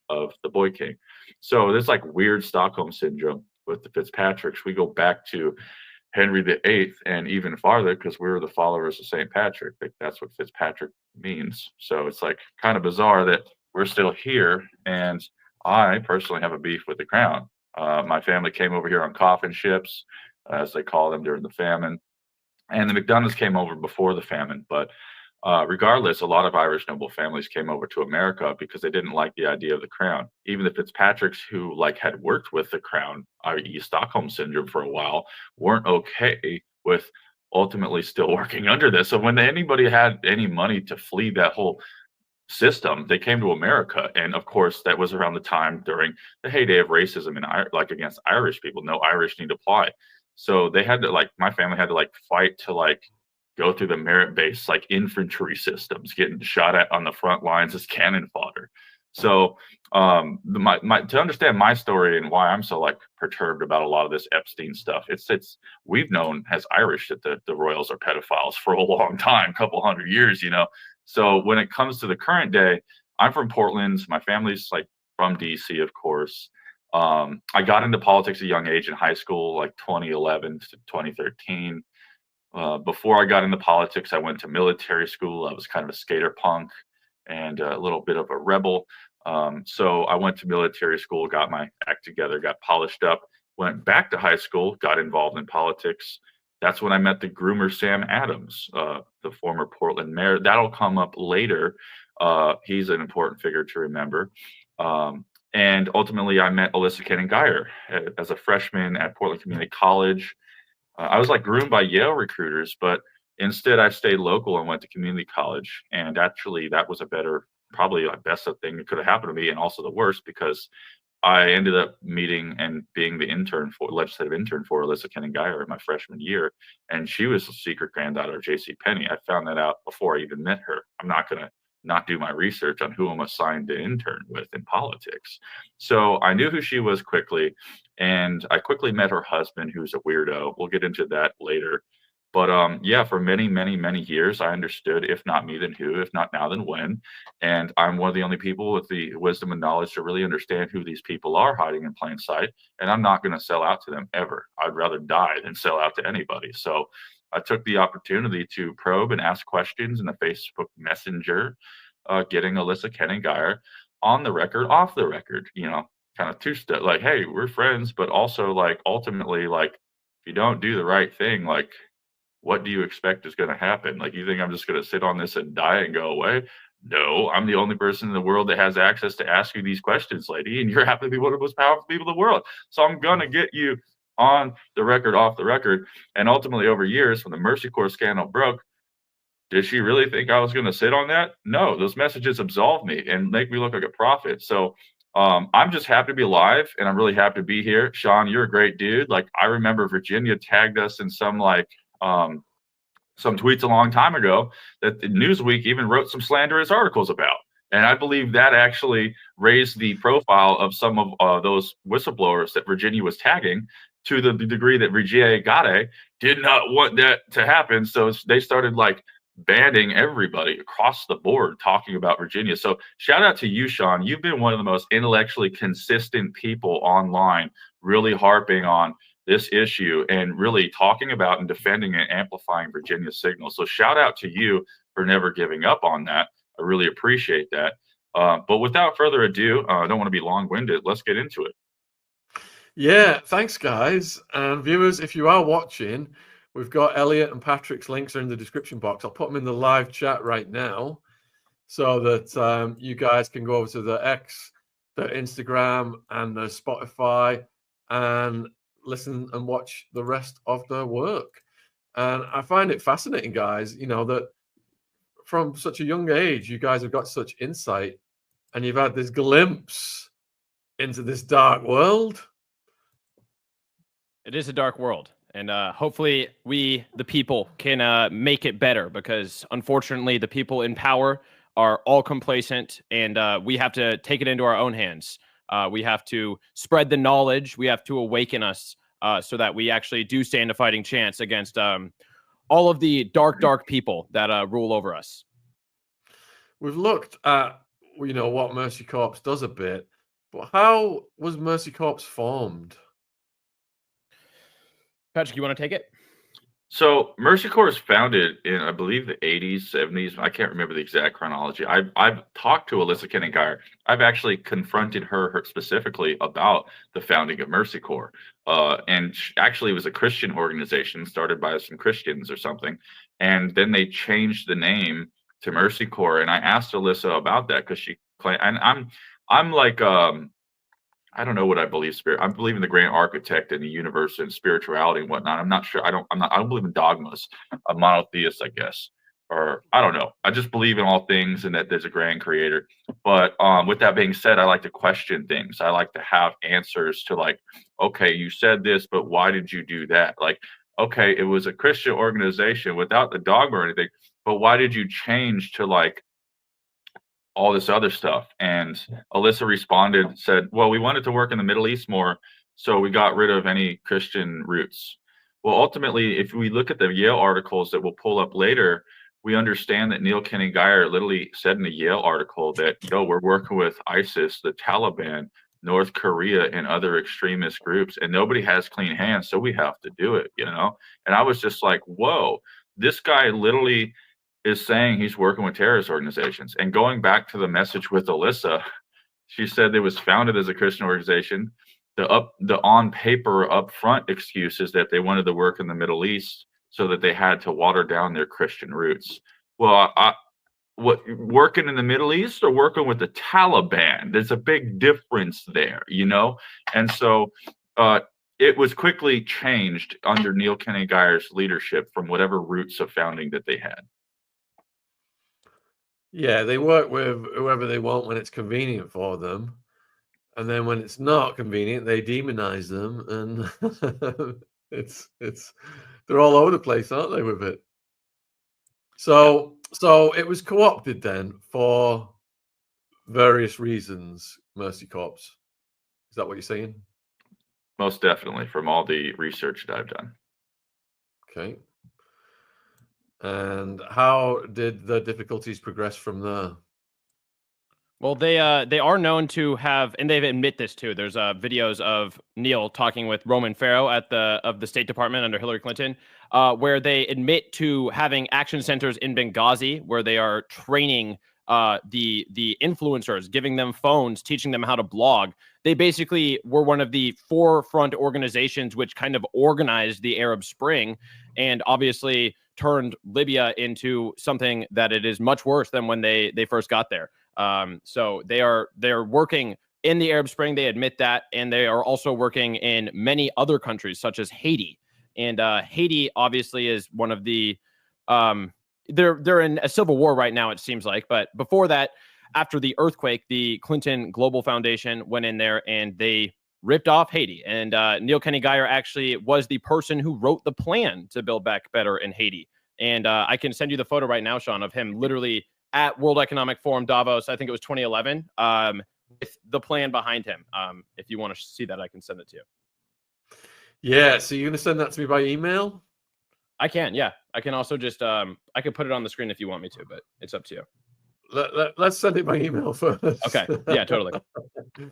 of the Boy King. So there's like weird Stockholm syndrome with the Fitzpatricks. We go back to Henry VIII and even farther because we were the followers of St. Patrick. Like that's what Fitzpatrick means. So it's like kind of bizarre that we're still here. And I personally have a beef with the crown. My family came over here on coffin ships, as they call them during the famine. And the McDonoughs came over before the famine. But regardless, a lot of Irish noble families came over to America because they didn't like the idea of the crown. Even the Fitzpatricks, who like had worked with the crown, i.e., Stockholm syndrome for a while, weren't okay with ultimately still working under this. So when anybody had any money to flee that whole system, they came to America. And of course, that was around the time during the heyday of racism like against Irish people. No Irish need apply. So they had to like my family had to like fight to like go through the merit-based like infantry systems, getting shot at on the front lines as cannon fodder. So my to understand my story and why I'm so like perturbed about a lot of this Epstein stuff, it's we've known as Irish that the royals are pedophiles for a long time, couple hundred years, you know. So when it comes to the current day, I'm from Portland. My family's like from DC, of course. I got into politics at a young age in high school, like 2011 to 2013. Before I got into politics, I went to military school. I was kind of a skater punk and a little bit of a rebel. So I went to military school, got my act together, got polished up, went back to high school, got involved in politics. That's when I met the groomer Sam Adams, the former Portland mayor. That'll come up later. He's an important figure to remember. And ultimately, I met Alyssa Cannon Geyer as a freshman at Portland Community College. I was like groomed by Yale recruiters, but instead I stayed local and went to community college. And actually, that was probably the best thing that could have happened to me, and also the worst because I ended up meeting and being the legislative intern for Alyssa Cannon Geyer in my freshman year, and she was a secret granddaughter of J.C. Penney. I found that out before I even met her. I'm not gonna not do my research on who I'm assigned to intern with in politics. So I knew who she was quickly, and I quickly met her husband, who's a weirdo. We'll get into that later. But yeah, for many, many, many years, I understood, if not me, then who, if not now, then when. And I'm one of the only people with the wisdom and knowledge to really understand who these people are hiding in plain sight. And I'm not going to sell out to them ever. I'd rather die than sell out to anybody. So I took the opportunity to probe and ask questions in the Facebook Messenger, getting Alyssa Cannon Geyer on the record, off the record, you know, kind of two-step, like, hey, we're friends, but also like ultimately, like, if you don't do the right thing, like, what do you expect is going to happen? Like, you think I'm just going to sit on this and die and go away? No, I'm the only person in the world that has access to ask you these questions, lady, and you're happy to be one of the most powerful people in the world. So I'm going to get you on the record, off the record. And ultimately, over years, when the Mercy Corps scandal broke, did she really think I was going to sit on that? No, those messages absolve me and make me look like a prophet. So I'm just happy to be alive, and I'm really happy to be here. Sean, you're a great dude. Like, I remember Virginia tagged us in some tweets a long time ago that the Newsweek even wrote some slanderous articles about. And I believe that actually raised the profile of some of those whistleblowers that Virginia was tagging to the degree that Virginia Gade did not want that to happen. So they started like banning everybody across the board talking about Virginia. So shout out to you, Sean. You've been one of the most intellectually consistent people online, really harping on this issue and really talking about and defending and amplifying Virginia's signal. So shout out to you for never giving up on that. I really appreciate that. But without further ado, I don't want to be long-winded. Let's get into it. Yeah, thanks, guys. And viewers, if you are watching, we've got Elliot and Patrick's links are in the description box. I'll put them in the live chat right now so that you guys can go over to the X, the Instagram, and the Spotify and listen and watch the rest of the work. And I find it fascinating, guys, you know, that from such a young age, you guys have got such insight and you've had this glimpse into this dark world. It is a dark world. And hopefully we, the people, can make it better, because unfortunately the people in power are all complacent, and we have to take it into our own hands. We have to spread the knowledge. We have to awaken us so that we actually do stand a fighting chance against all of the dark people that rule over us. We've looked at, you know, what Mercy Corps does a bit, But how was Mercy Corps formed? Patrick, you want to take it? So Mercy Corps was founded in, I believe, the 80s, 70s. I can't remember the exact chronology. I've talked to Alyssa Kenningeyer. I've actually confronted her specifically about the founding of Mercy Corps. And actually, it was a Christian organization started by some Christians or something. And then they changed the name to Mercy Corps. And I asked Alyssa about that because she claimed, and I'm like, I don't know what I believe. I believe in the grand architect and the universe and spirituality and whatnot. I'm not sure. I don't believe in dogmas. A monotheist, I guess, or I don't know. I just believe in all things and that there's a grand creator. But with that being said, I like to question things. I like to have answers to, like, okay, you said this, but why did you do that? Like, okay, it was a Christian organization without the dogma or anything, but why did you change to, like, all this other stuff? And Alyssa responded, said, well, we wanted to work in the Middle East more, so we got rid of any Christian roots. Well, ultimately, if we look at the Yale articles that we'll pull up later, we understand that Neil Kenningeyer literally said in the Yale article that, no, we're working with ISIS, the Taliban, North Korea, and other extremist groups, and nobody has clean hands, so we have to do it, you know? And I was just like, whoa, this guy literally is saying he's working with terrorist organizations. And going back to the message with Alyssa, she said it was founded as a Christian organization. The on paper upfront excuse is that they wanted to work in the Middle East so that they had to water down their Christian roots. Well, what, working in the Middle East or working with the Taliban? There's a big difference there, you know? And so it was quickly changed under Neil Kenningeyer's leadership from whatever roots of founding that they had. Yeah, they work with whoever they want when it's convenient for them. And then when it's not convenient, they demonize them. And it's they're all over the place, aren't they, with it? So it was co-opted then for various reasons, Mercy Corps. Is that what you're saying? Most definitely, from all the research that I've done. Okay. And how did the difficulties progress from there? Well, they are known to have, and they admit this too. There's videos of Neil talking with Roman Farrow at the State Department under Hillary Clinton, where they admit to having action centers in Benghazi where they are training the influencers, giving them phones, teaching them how to blog. They basically were one of the forefront organizations which kind of organized the Arab Spring, and obviously turned Libya into something that it is much worse than when they first got there. So they're working in the Arab Spring. They admit that, and they are also working in many other countries such as Haiti. And Haiti obviously is one of the they're in a civil war right now, it seems like. But before that, after the earthquake, the Clinton Global Foundation went in there and they ripped off Haiti. And Neil Kenningeyer actually was the person who wrote the plan to build back better in Haiti. And I can send you the photo right now, Sean, of him literally at World Economic Forum Davos. I think it was 2011, with the plan behind him. If you want to see that, I can send it to you. Yeah, so you're going to send that to me by email? I can, yeah. I can also just, I can put it on the screen if you want me to, but it's up to you. Let's send it by email first. Okay, yeah, totally.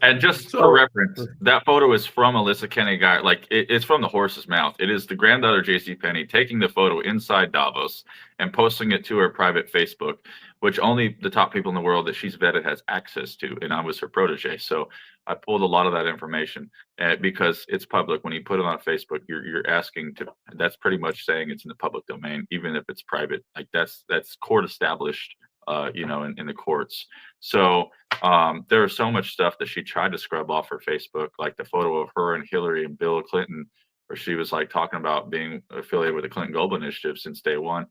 And just for reference, that photo is from Alyssa Kenningeyer. Like, it's from the horse's mouth. It is the granddaughter J.C. Penney taking the photo inside Davos and posting it to her private Facebook, which only the top people in the world that she's vetted has access to. And I was her protege. So I pulled a lot of that information because it's public. When you put it on Facebook, you're asking to, that's pretty much saying it's in the public domain, even if it's private. Like that's court established. You know, in the courts. So there was so much stuff that she tried to scrub off her Facebook, like the photo of her and Hillary and Bill Clinton, where she was like talking about being affiliated with the Clinton Global Initiative since day one.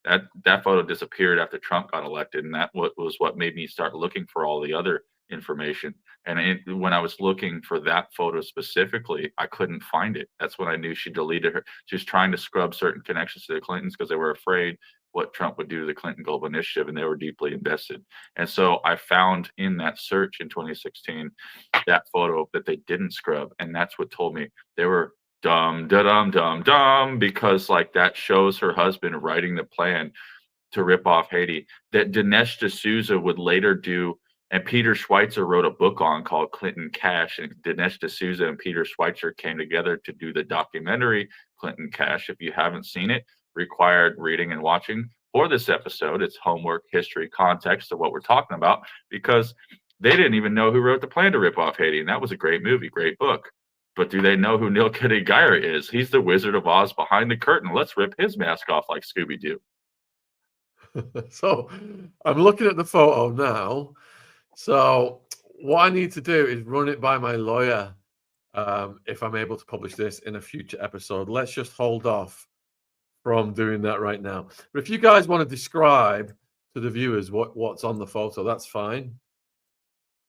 That photo disappeared after Trump got elected, and that was what made me start looking for all the other information. And when I was looking for that photo specifically, I couldn't find it. That's when I knew she deleted her. She was trying to scrub certain connections to the Clintons because they were afraid what Trump would do to the Clinton Global Initiative, and they were deeply invested. And so I found in that search in 2016 that photo that they didn't scrub, and that's what told me they were dumb, because like that shows her husband writing the plan to rip off Haiti that Dinesh D'Souza would later do And Peter Schweitzer wrote a book on called Clinton Cash, and Dinesh D'Souza and Peter Schweitzer came together to do the documentary Clinton Cash. If you haven't seen it, required reading and watching for this episode. It's homework, history, context of what we're talking about, because they didn't even know who wrote the plan to rip off Haiti. And that was a great movie, great book. But do they know who Neil Kennedy Geyer is? He's the Wizard of Oz behind the curtain. Let's rip his mask off like Scooby-Doo. So I'm looking at the photo now. So what I need to do is run it by my lawyer if I'm able to publish this in a future episode. Let's just hold off from doing that right now. But if you guys want to describe to the viewers what's on the photo, that's fine.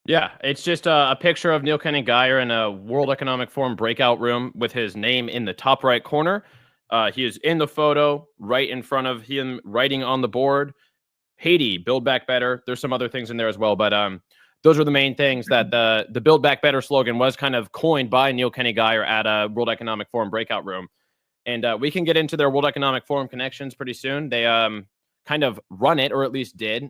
Yeah, it's just a picture of Neil Kennedy Geyer in a World Economic Forum breakout room with his name in the top right corner. He is in the photo right in front of him, writing on the board, Haiti, Build Back Better. There's some other things in there as well, but those are the main things that the Build Back Better slogan was kind of coined by Neil Kennedy Geyer at a World Economic Forum breakout room. And we can get into their World Economic Forum connections pretty soon. They kind of run it, or at least did.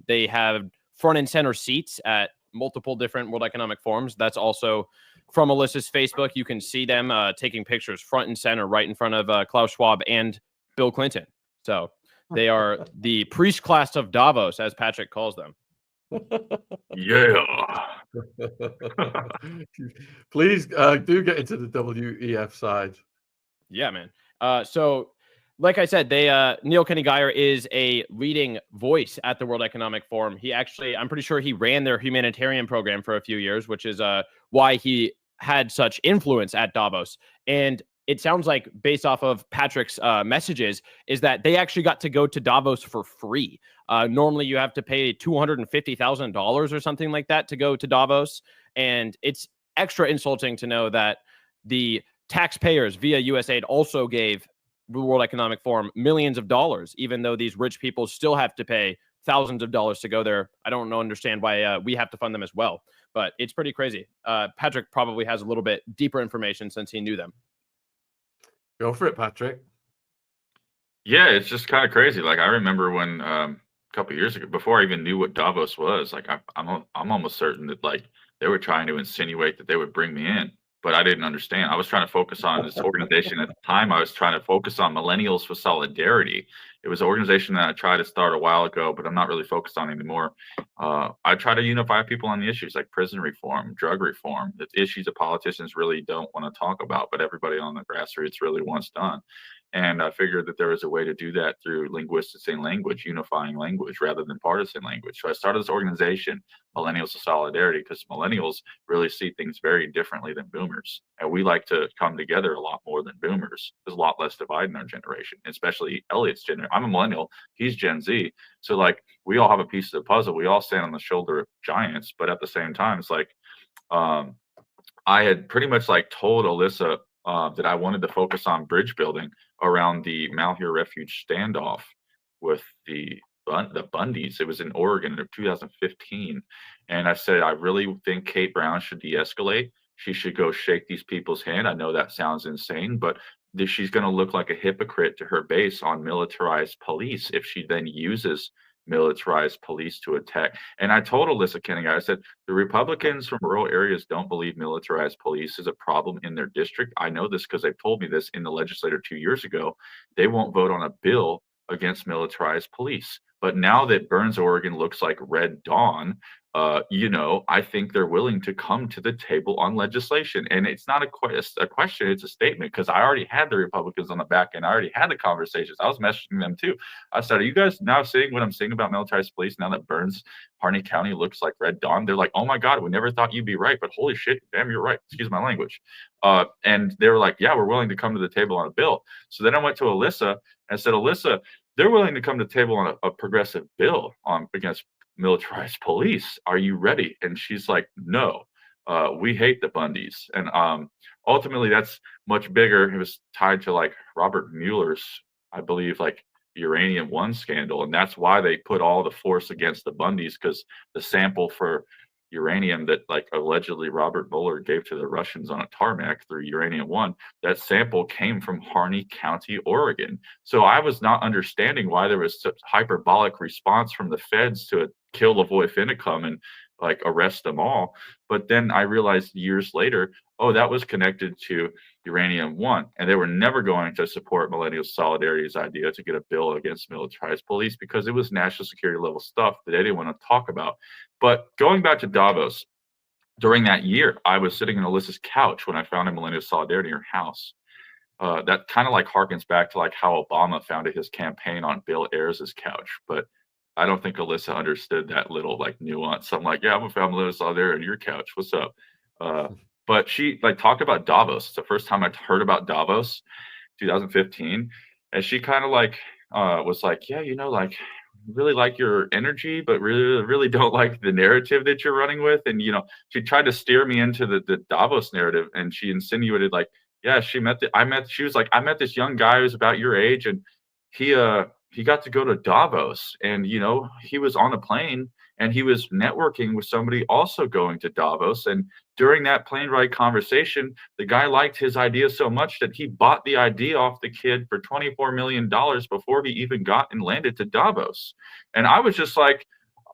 They have front and center seats at multiple different World Economic Forums. That's also from Alyssa's Facebook. You can see them taking pictures front and center right in front of Klaus Schwab and Bill Clinton. So they are the priest class of Davos, as Patrick calls them. Yeah. Please do get into the WEF side. Yeah, man. So like I said, Neil Kennedy Geyer is a leading voice at the World Economic Forum. He actually, I'm pretty sure he ran their humanitarian program for a few years, which is why he had such influence at Davos. And it sounds like, based off of Patrick's messages, is that they actually got to go to Davos for free. Normally, you have to pay $250,000 or something like that to go to Davos. And it's extra insulting to know that the taxpayers via USAID also gave the World Economic Forum millions of dollars, even though these rich people still have to pay thousands of dollars to go there. I don't understand why we have to fund them as well, but it's pretty crazy. Patrick probably has a little bit deeper information since he knew them. Go for it, Patrick. Yeah, it's just kind of crazy. Like, I remember when a couple of years ago, before I even knew what Davos was, like I'm almost certain that like they were trying to insinuate that they would bring me in, but I didn't understand. I was trying to focus on this organization at the time. I was trying to focus on Millennials for Solidarity. It was an organization that I tried to start a while ago, but I'm not really focused on anymore. I try to unify people on the issues like prison reform, drug reform, the issues that politicians really don't want to talk about, but everybody on the grassroots really wants done. And I figured that there was a way to do that through linguistics and language, unifying language rather than partisan language. So I started this organization, Millennials for Solidarity, because millennials really see things very differently than boomers. And we like to come together a lot more than boomers. There's a lot less divide in our generation, especially Elliot's generation. I'm a millennial, he's Gen Z. So like we all have a piece of the puzzle. We all stand on the shoulder of giants, but at the same time, it's like I had pretty much like told Alyssa that I wanted to focus on bridge building around the Malheur Refuge standoff with the Bundys. It was in Oregon in 2015. And I said, I really think Kate Brown should de-escalate. She should go shake these people's hand. I know that sounds insane, but she's going to look like a hypocrite to her base on militarized police if she then uses militarized police to attack. And I told Alyssa Kenning, I said, the Republicans from rural areas don't believe militarized police is a problem in their district. I know this because they've told me this in the legislature 2 years ago. They won't vote on a bill against militarized police. But now that Burns, Oregon looks like Red Dawn, I think they're willing to come to the table on legislation. And it's not a question, it's a statement, because I already had the Republicans on the back end. I already had the conversations. I was messaging them too. I said, are you guys now seeing what I'm saying about militarized police now that Burns, Harney County looks like Red Dawn? They're like, oh my God, we never thought you'd be right, but holy shit, damn, you're right. Excuse my language. And they were like, yeah, we're willing to come to the table on a bill. So then I went to Alyssa and said, Alyssa, they're willing to come to the table on a progressive bill against militarized police. Are you ready? And she's like, no, we hate the Bundys. And ultimately that's much bigger. It was tied to like Robert Mueller's, I believe, like Uranium One scandal. And that's why they put all the force against the Bundys, because the sample for uranium that like allegedly Robert Mueller gave to the Russians on a tarmac through Uranium One, that sample came from Harney County, Oregon. So I was not understanding why there was such hyperbolic response from the feds to kill Lavoy Finicum and like arrest them all. But then I realized years later, oh, that was connected to Uranium One, and they were never going to support Millennial Solidarity's idea to get a bill against militarized police because it was national security level stuff that they didn't want to talk about. But going back to Davos, during that year, I was sitting on Alyssa's couch when I found a Millennial Solidarity in her house. That kind of like harkens back to like how Obama founded his campaign on Bill Ayers' couch, but I don't think Alyssa understood that little like nuance. I'm like, yeah, I'm a family saw there on your couch. What's up? But she like talked about Davos. It's the first time I'd heard about Davos, 2015, and she kind of like was like, yeah, like really like your energy, but really don't like the narrative that you're running with. And she tried to steer me into the Davos narrative, and she insinuated like, yeah, she was like, I met this young guy who's about your age, and he got to go to Davos, and he was on a plane and he was networking with somebody also going to Davos. And during that plane ride conversation, the guy liked his idea so much that he bought the idea off the kid for $24 million before he even got and landed to Davos. And I was just like,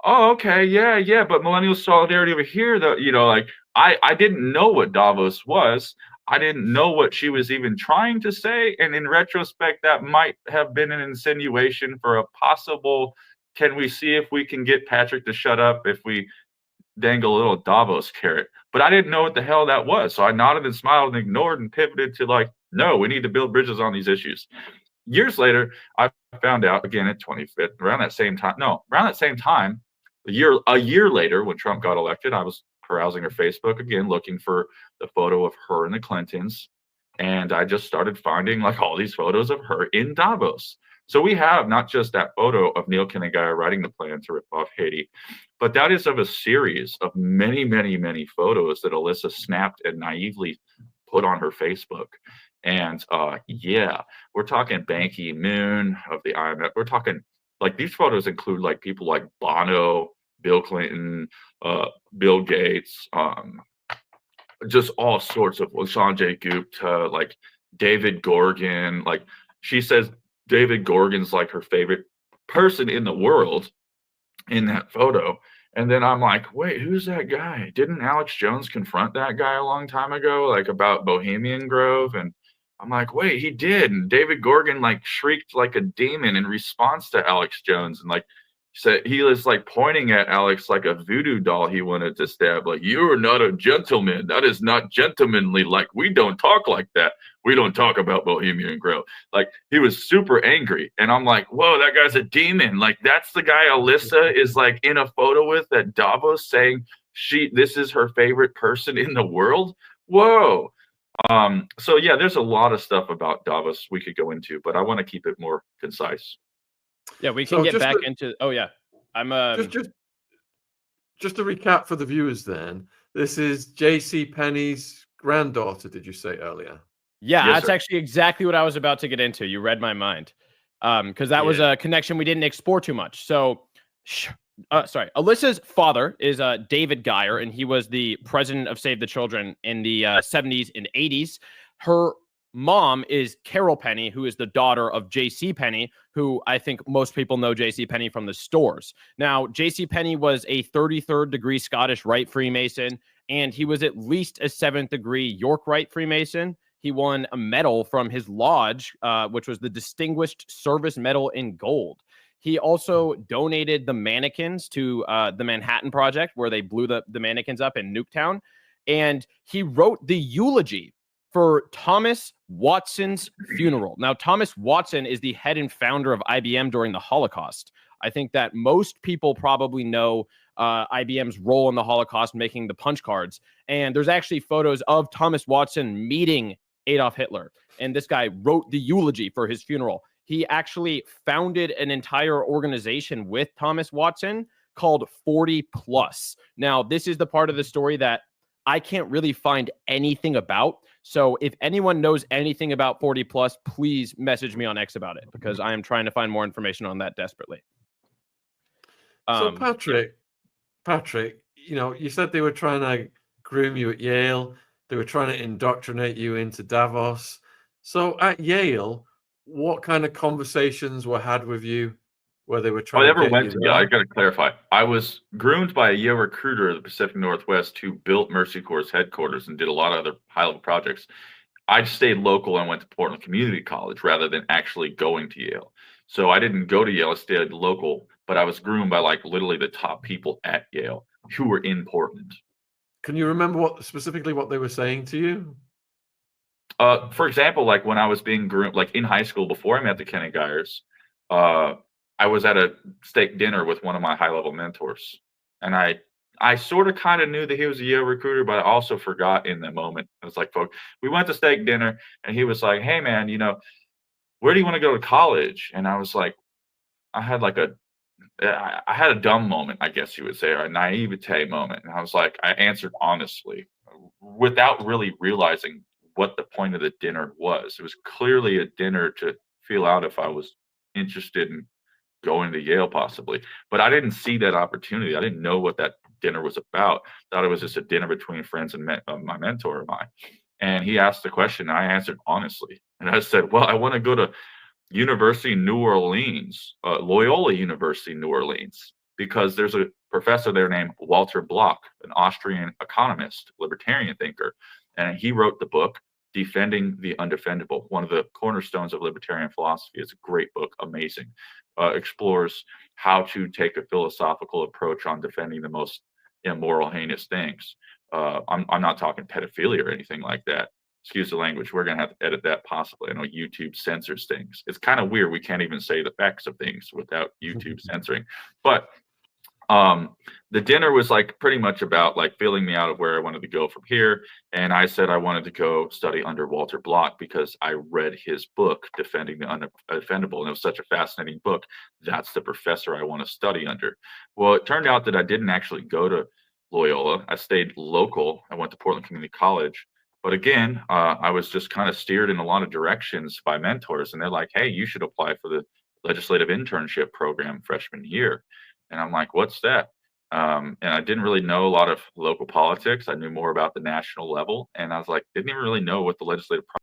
oh, okay, yeah, but Millennial Solidarity over here, though, like I didn't know what Davos was. I didn't know what she was even trying to say. And in retrospect, that might have been an insinuation for a possible, can we see if we can get Patrick to shut up if we dangle a little Davos carrot? But I didn't know what the hell that was. So I nodded and smiled and ignored and pivoted to like, no, we need to build bridges on these issues. Years later, I found out again at 25th, around that same time, a year later when Trump got elected, I was browsing her Facebook again, looking for the photo of her and the Clintons. And I just started finding like all these photos of her in Davos. So we have not just that photo of Neil Kinagaya writing the plan to rip off Haiti, but that is of a series of many, many, many photos that Alyssa snapped and naively put on her Facebook. And yeah, we're talking Ban Ki-moon of the IMF. We're talking like these photos include like people like Bono, Bill Clinton, Bill Gates, just all sorts of Sanjay Gupta, like David Gorgon. Like she says David Gorgon's like her favorite person in the world in that photo. And then I'm like, wait, who's that guy? Didn't Alex Jones confront that guy a long time ago, like about Bohemian Grove? And I'm like, wait, he did. And David Gorgon like shrieked like a demon in response to Alex Jones. And like said he was like pointing at Alex like a voodoo doll he wanted to stab. Like, you are not a gentleman. That is not gentlemanly. Like, we don't talk like that. We don't talk about Bohemian Grove. Like, he was super angry. And I'm like, whoa, that guy's a demon. Like, that's the guy Alyssa is like in a photo with at Davos saying this is her favorite person in the world. Whoa. So yeah, there's a lot of stuff about Davos we could go into, but I want to keep it more concise. Yeah, we can get back into. Oh yeah, I'm just to recap for the viewers. Then this is J.C. Penney's granddaughter. Did you say earlier? Yeah, yes, that's sir. Actually exactly what I was about to get into. You read my mind, because that was a connection we didn't explore too much. So, sorry, Alyssa's father is David Geyer, and he was the president of Save the Children in the 70s and 80s. Her mom is Carol Penney, who is the daughter of J.C. Penney, who I think most people know J.C. Penney from the stores. Now, J.C. Penney was a 33rd degree Scottish Rite Freemason, and he was at least a 7th degree York Rite Freemason. He won a medal from his lodge, which was the Distinguished Service Medal in gold. He also donated the mannequins to the Manhattan Project, where they blew the mannequins up in Nuketown. And he wrote the eulogy for Thomas Watson's funeral. Now, Thomas Watson is the head and founder of IBM during the Holocaust. I think that most people probably know IBM's role in the Holocaust, making the punch cards. And there's actually photos of Thomas Watson meeting Adolf Hitler. And this guy wrote the eulogy for his funeral. He actually founded an entire organization with Thomas Watson called 40 Plus. Now, this is the part of the story that I can't really find anything about. So if anyone knows anything about 40 Plus, please message me on X about it, because I am trying to find more information on that desperately. So Patrick, you said they were trying to groom you at Yale. They were trying to indoctrinate you into Davos. So at Yale, what kind of conversations were had with you where they were I trying to never get went you to Yale. I there? got to clarify. I was groomed by a Yale recruiter of the Pacific Northwest who built Mercy Corps' headquarters and did a lot of other high-level projects. I stayed local and went to Portland Community College rather than actually going to Yale. So I didn't go to Yale. I stayed local, but I was groomed by like literally the top people at Yale who were in Portland. Can you remember specifically what they were saying to you? For example, like when I was being groomed, like in high school before I met the Kenny Geyers, I was at a steak dinner with one of my high-level mentors, and I sort of kind of knew that he was a Yale recruiter, but I also forgot in the moment. I was like, folks, we went to steak dinner, and he was like, "Hey, man, where do you want to go to college?" And I was like, I had like I had a dumb moment, I guess you would say, or a naivete moment, and I was like, I answered honestly, without really realizing what the point of the dinner was. It was clearly a dinner to feel out if I was interested in going to Yale possibly, but I didn't see that opportunity. I didn't know what that dinner was about. Thought it was just a dinner between friends and my mentor and I. And he asked the question, and I answered honestly, and I said, "Well, I want to go to University New Orleans, Loyola University New Orleans, because there's a professor there named Walter Block, an Austrian economist, libertarian thinker, and he wrote the book Defending the Undefendable, one of the cornerstones of libertarian philosophy. It's a great book, amazing. Explores how to take a philosophical approach on defending the most immoral, heinous things. I'm not talking pedophilia or anything like that. Excuse the language. We're going to have to edit that possibly. I know YouTube censors things. It's kind of weird. We can't even say the facts of things without YouTube censoring. But the dinner was like pretty much about like feeling me out of where I wanted to go from here. And I said I wanted to go study under Walter Block because I read his book, Defending the Undefendable. And it was such a fascinating book. That's the professor I want to study under. Well, it turned out that I didn't actually go to Loyola. I stayed local. I went to Portland Community College. But again, I was just kind of steered in a lot of directions by mentors. And they're like, hey, you should apply for the legislative internship program freshman year. And I'm like, what's that? And I didn't really know a lot of local politics. I knew more about the national level. And I was like, didn't even really know what the legislative